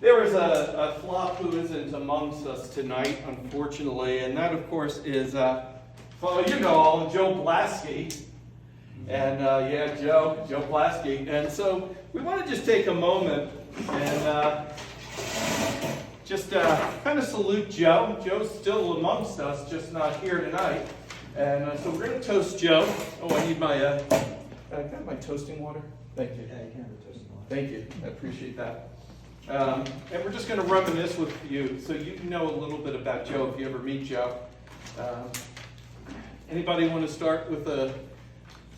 There is a flop who isn't amongst us tonight, unfortunately, and that, of course, is, well, you know, Joe Blasky. And, yeah, Joe Blasky. And so we want to just take a moment and just kind of salute Joe. Joe's still amongst us, just not here tonight. And so we're going to toast Joe. Oh, I need my, can I have my toasting water? Thank you. Yeah, you can have the toasting water. Thank you. I appreciate that. And we're just going to reminisce with you so you know a little bit about Joe if you ever meet Joe. Anybody want to start with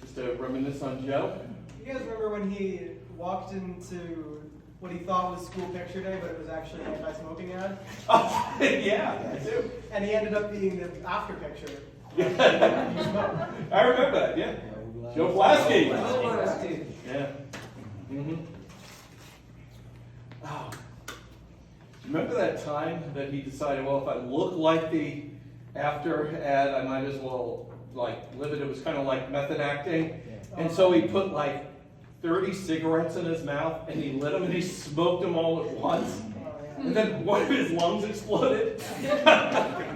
just a reminisce on Joe? You guys remember when he walked into what he thought was school picture day, but it was actually an anti-smoking ad? Oh, yeah, I do. And he ended up being the after picture. Yeah. I remember that, yeah. Joe Blasky. Yeah. Mm-hmm. Oh. Remember that time that he decided, well, if I look like the after ad, I might as well like live it. It was kind of like method acting. And so he put like 30 cigarettes in his mouth and he lit them and he smoked them all at once. And then one of his lungs exploded.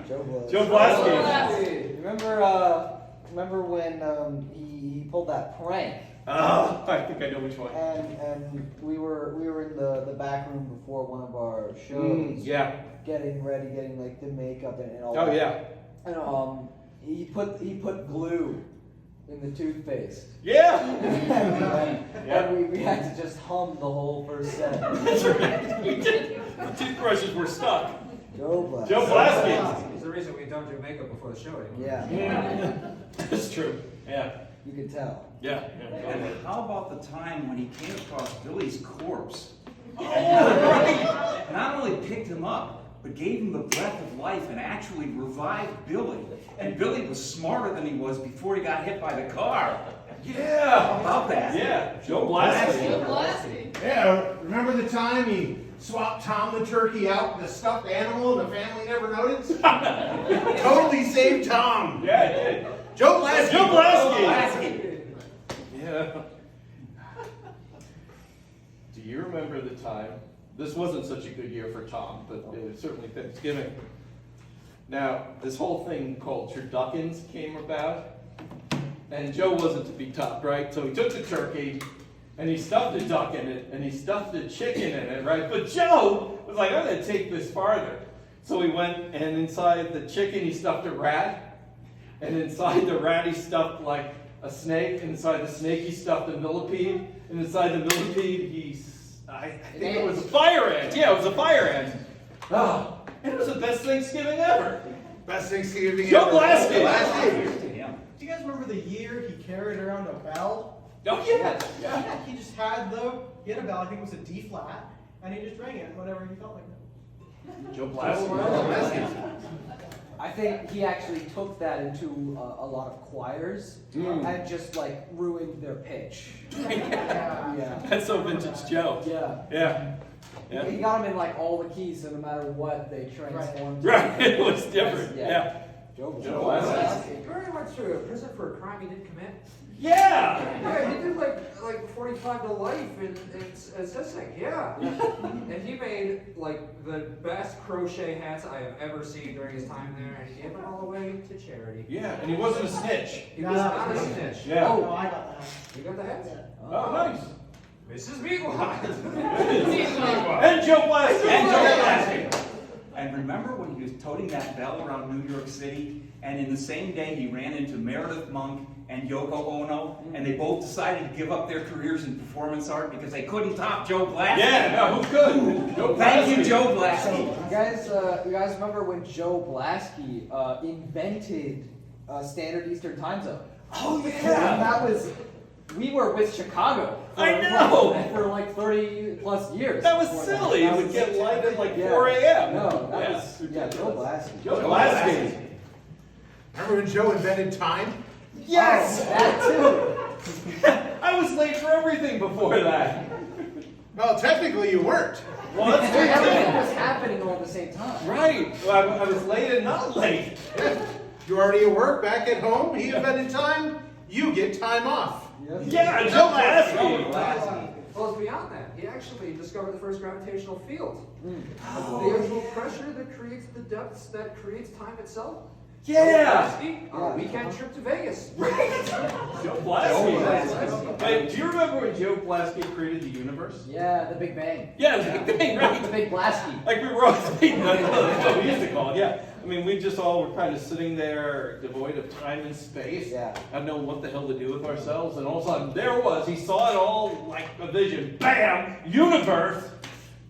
Joe Blasky. Remember when he pulled that prank? I think I know which one. And we were in the back room before one of our shows. Yeah. Getting ready, getting like the makeup and all. Oh that. yeah. And he put glue in the toothpaste. Yeah. And we had to just hum the whole first set. That's right. We did. The toothbrushes were stuck. Joe Blasky. Joe Blasky. It's the reason we don't do makeup before the show anymore. Yeah. That's true. Yeah. You could tell. Yeah. And how about the time when he came across Billy's corpse? Oh, right. Not only picked him up, but gave him the breath of life and actually revived Billy. And Billy was smarter than he was before he got hit by the car. Yeah. How about that? Yeah. Joe Blasky. Joe Blasky. Yeah, remember the time he swapped Tom the turkey out with a stuffed animal and the family never noticed? Totally saved Tom. Yeah, it did. Joe Blasky. Joe Blasky. Blasky. Yeah. Do you remember the time? This wasn't such a good year for Tom, but it was certainly Thanksgiving. Now, this whole thing called turduckens came about, and Joe wasn't to be topped, right? So he took the turkey, and he stuffed a duck in it, and he stuffed a chicken in it, right? But Joe was like, I'm going to take this farther. So he went, and inside the chicken, he stuffed a rat, and inside the rat, he stuffed like a snake, and inside the snake, he stuffed a millipede, and inside the millipede, I think it was a fire ant. Yeah, it was a fire ant. Oh, and it was the best Thanksgiving ever. Best Thanksgiving Joe ever. Blasky. Yeah. Do you guys remember the year he carried around a bell? Oh, yeah. Yeah. Yeah, he just had he had a bell, I think it was a D flat, and he just rang it whenever he felt like it. Joe Blasky. I think he actually took that into a lot of choirs and just like ruined their pitch. Yeah. That's so vintage Joe. Yeah. Yeah. Yeah. He got them in like all the keys, so no matter what, they transformed. Right. It was different. Yeah. Joe Blasky. Very much to a prison for a crime he didn't commit. Yeah. Yeah, he did like 45 to life in Sissing, yeah. And he made like the best crochet hats I have ever seen during his time there, and he gave them all away to charity. Yeah. And he wasn't a snitch. He was not a snitch. Yeah. Oh, I got that. You got the hats? Oh, nice. Mrs. Meatwad. And Joe Blasky. And Joe Blasky. And remember when he was toting that bell around New York City, and in the same day he ran into Meredith Monk and Yoko Ono, and they both decided to give up their careers in performance art because they couldn't top Joe Blasky? Yeah, no, who could? Joe Thank you, Blasky. Joe Blasky. You guys remember when Joe Blasky invented Standard Eastern Time Zone? Oh, And yeah. that was, we were with Chicago. I know. For like 30 plus years. That was before silly. It would get light at like 4 a.m. No, that Yeah. was, yeah, Joe Blasky. Joe Blasky. Remember when Joe invented time? Yes. Oh, that too. I was late for everything before that. Well, technically you weren't. Well, that's true, Everything too. was happening all at the same time. Right. Well, I was late and not late. You're already at work, back at home, he invented time, you get time off. Yes. Yeah, Joe Blasky. Well, it's beyond that. He actually discovered the first gravitational field. Mm. The actual pressure that creates the depths that creates time itself. Yeah! On a weekend trip to Vegas. Joe Blasky. Blasky. Hey, do you remember when Joe Blasky created the universe? Yeah, the Big Bang. Yeah, the Big Bang, right? The Big Blasky. Like we were all saying, that's what we used to call it, yeah. I mean, we just all were kind of sitting there devoid of time and space. Yeah. Not knowing what the hell to do with ourselves, and all of a sudden, there it was. He saw it all like a vision. Bam! Universe!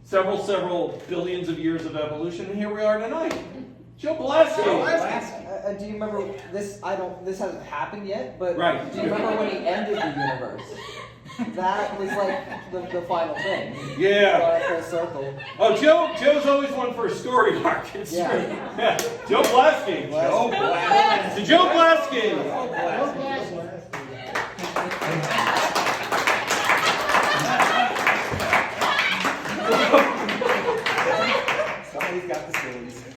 Several billions of years of evolution, and here we are tonight. Joe Blasky! Do you remember this? This hasn't happened yet, but Right. do you remember when he ended the universe? That was like the final thing. Yeah. Brought it full circle. Oh, Joe's always one for a story arc. It's Yeah. true. Yeah. Joe Blasky. Joe Blasky. To Joe Blasky. Somebody's got the sillies.